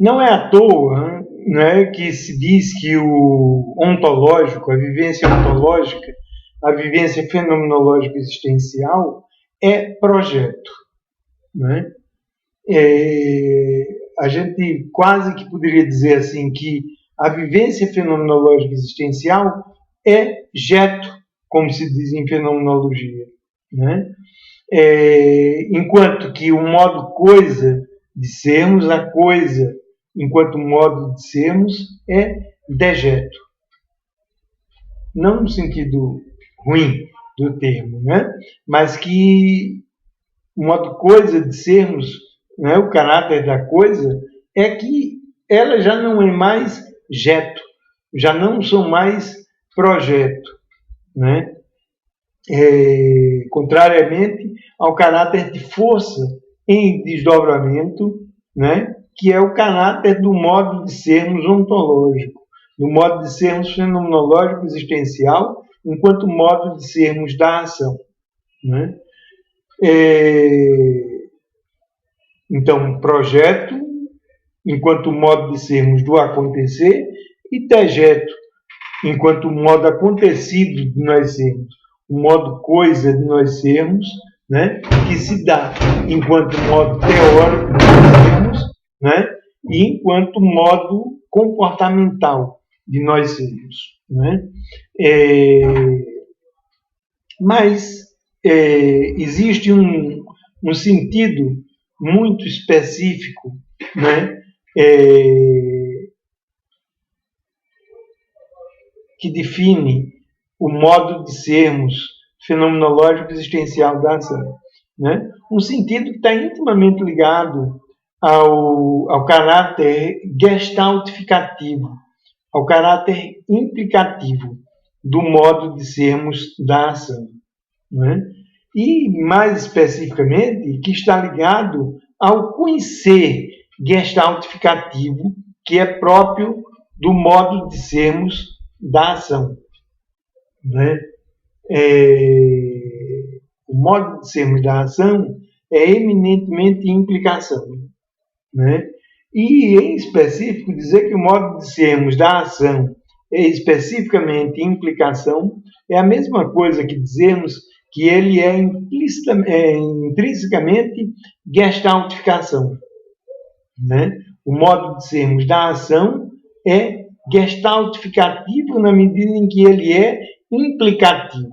Não é à toa, né, que se diz que o ontológico, a vivência ontológica, a vivência fenomenológica existencial é projeto. Né? A gente quase que poderia dizer assim que a vivência fenomenológica existencial é jeto, como se diz em fenomenologia. Né? Enquanto que o modo coisa de sermos, a coisa enquanto modo de sermos, é dejeto. Não no sentido ruim do termo, né? Mas que o modo coisa de sermos, né, o caráter da coisa, é que ela já não é mais jeto, já não são mais projeto, né? Contrariamente ao caráter de força em desdobramento, né? Que é o caráter do modo de sermos ontológico, do modo de sermos fenomenológico existencial, enquanto modo de sermos da ação. Né? Então, projeto, enquanto modo de sermos do acontecer, e dejeto, enquanto modo acontecido de nós sermos, o modo coisa de nós sermos, né, que se dá enquanto modo teórico de nós sermos, né, e enquanto modo comportamental de nós sermos. Né. Mas existe um sentido muito específico, né, que define o modo de sermos fenomenológico existencial da ação. Né? Um sentido que está intimamente ligado ao caráter gestaltificativo, ao caráter implicativo do modo de sermos da ação. Né? E, mais especificamente, que está ligado ao conhecer gestaltificativo, que é próprio do modo de sermos da ação. Né? O modo de sermos da ação é eminentemente implicação. Né? E, em específico, dizer que o modo de sermos da ação é especificamente implicação é a mesma coisa que dizermos que ele é intrinsecamente gestaltificação. Né? O modo de sermos da ação é gestaltificativo na medida em que ele é implicativo.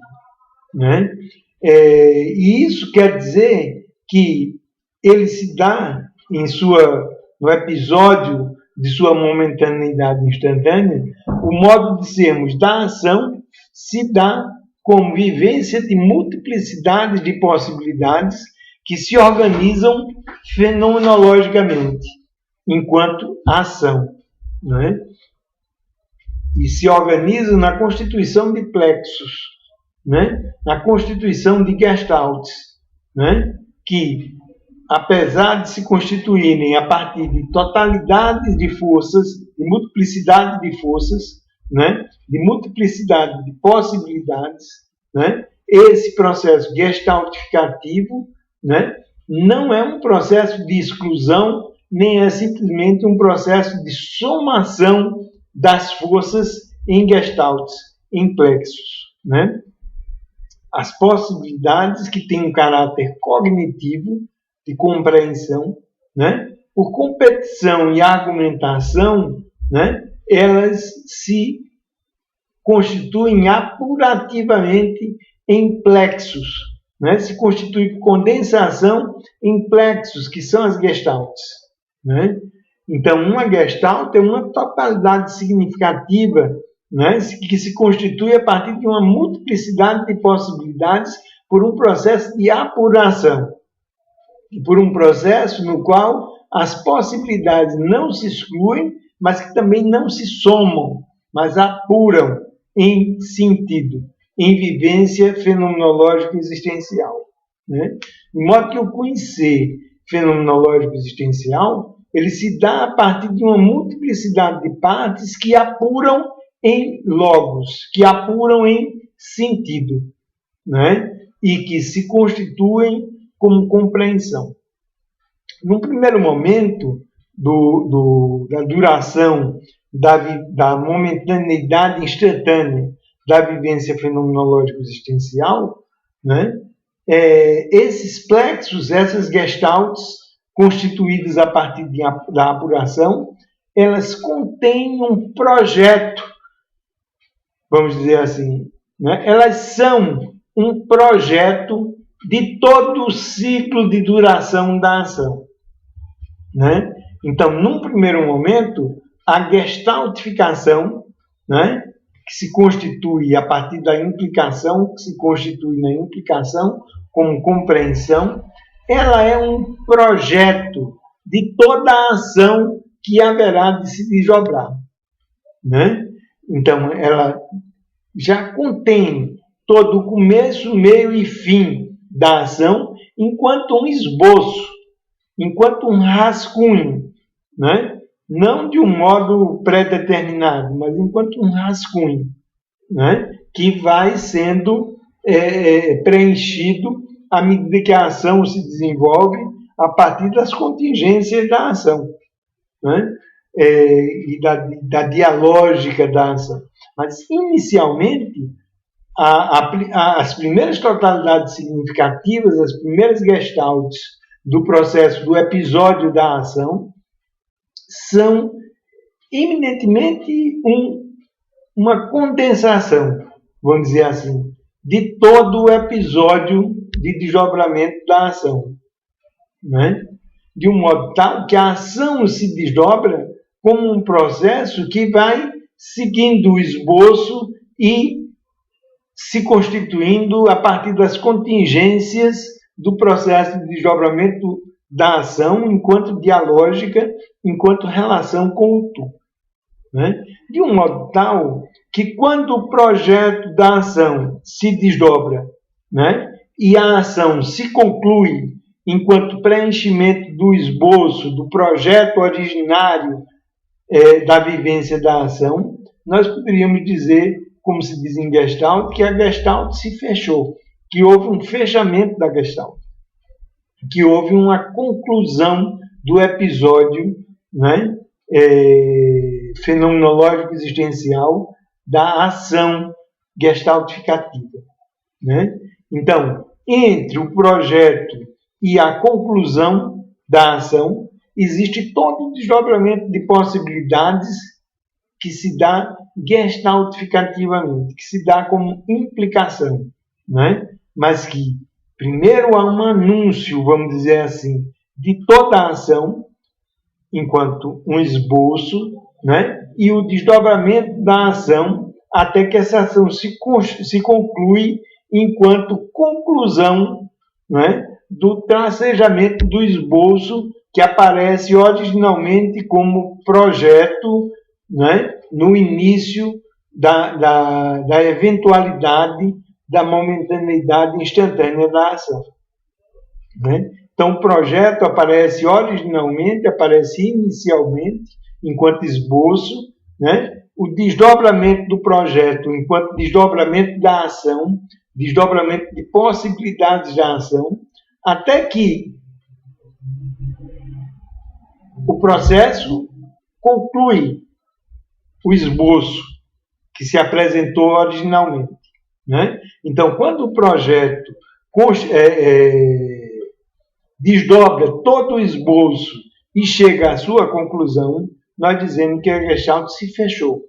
Né? E isso quer dizer que ele se dá no episódio de sua momentaneidade instantânea, o modo de sermos da ação se dá como vivência de multiplicidade de possibilidades que se organizam fenomenologicamente, enquanto ação. Né? E se organizam na constituição de plexos, né? Na constituição de gestalts, né? Que, apesar de se constituírem a partir de totalidades de forças, de multiplicidade de forças, né? De multiplicidade de possibilidades, né? Esse processo gestaltificativo, né? Não é um processo de exclusão, nem é simplesmente um processo de somação das forças em gestalts, em plexos. Né? As possibilidades que têm um caráter cognitivo, de compreensão, né? Por competição e argumentação, né? Elas se constituem apurativamente em plexos, né? Se constitui por condensação em plexos, que são as gestalts. Né? Então, uma gestalt é uma totalidade significativa, né? Que se constitui a partir de uma multiplicidade de possibilidades por um processo de apuração. E por um processo no qual as possibilidades não se excluem, mas que também não se somam, mas apuram em sentido, em vivência fenomenológica existencial. Né? De modo que o conhecer fenomenológico existencial, ele se dá a partir de uma multiplicidade de partes que apuram em logos, que apuram em sentido, né? E que se constituem como compreensão. Num primeiro momento, da duração, da momentaneidade instantânea da vivência fenomenológica existencial, né? Esses plexos, essas gestaltes, constituídas a partir da apuração, elas contêm um projeto, vamos dizer assim, né? Elas são um projeto de todo o ciclo de duração da ação, né? Então, num primeiro momento, a gestaltificação, né, que se constitui a partir da implicação, que se constitui na implicação como compreensão, ela é um projeto de toda a ação que haverá de se desdobrar, né? Então, ela já contém todo o começo, meio e fim da ação, enquanto um esboço, enquanto um rascunho, né? Não de um modo pré-determinado, mas enquanto um rascunho, né? Que vai sendo preenchido à medida que a ação se desenvolve a partir das contingências da ação, né? E da dialógica da ação. Mas, inicialmente, as primeiras totalidades significativas, as primeiras gestaltes do processo, do episódio da ação, são eminentemente uma condensação, vamos dizer assim, de todo o episódio de desdobramento da ação, né? De um modo tal que a ação se desdobra como um processo que vai seguindo o esboço e se constituindo a partir das contingências do processo de desdobramento da ação enquanto dialógica, enquanto relação com o tu, né? De um modo tal que quando o projeto da ação se desdobra, né, e a ação se conclui enquanto preenchimento do esboço, do projeto originário da vivência da ação, nós poderíamos dizer, como se diz em Gestalt, que a Gestalt se fechou, que houve um fechamento da Gestalt, que houve uma conclusão do episódio, né, fenomenológico existencial da ação gestaltificativa, né? Então, entre o projeto e a conclusão da ação, existe todo o desdobramento de possibilidades que se dá gestaltificativamente, que se dá como implicação, né? Mas que primeiro há um anúncio, vamos dizer assim, de toda a ação, enquanto um esboço, né? E o desdobramento da ação até que essa ação se conclui enquanto conclusão, né? Do tracejamento do esboço que aparece originalmente como projeto, né? No início da eventualidade da momentaneidade instantânea da ação, né? Então, o projeto aparece originalmente, aparece inicialmente, enquanto esboço, né? O desdobramento do projeto enquanto desdobramento da ação, desdobramento de possibilidades da ação, até que o processo conclui o esboço que se apresentou originalmente, né? Então, quando o projeto desdobra todo o esboço e chega à sua conclusão, nós dizemos que a Gestalt se fechou.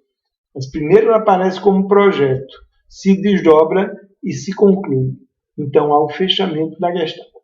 Mas primeiro aparece como projeto, se desdobra e se conclui. Então, há o fechamento da Gestalt.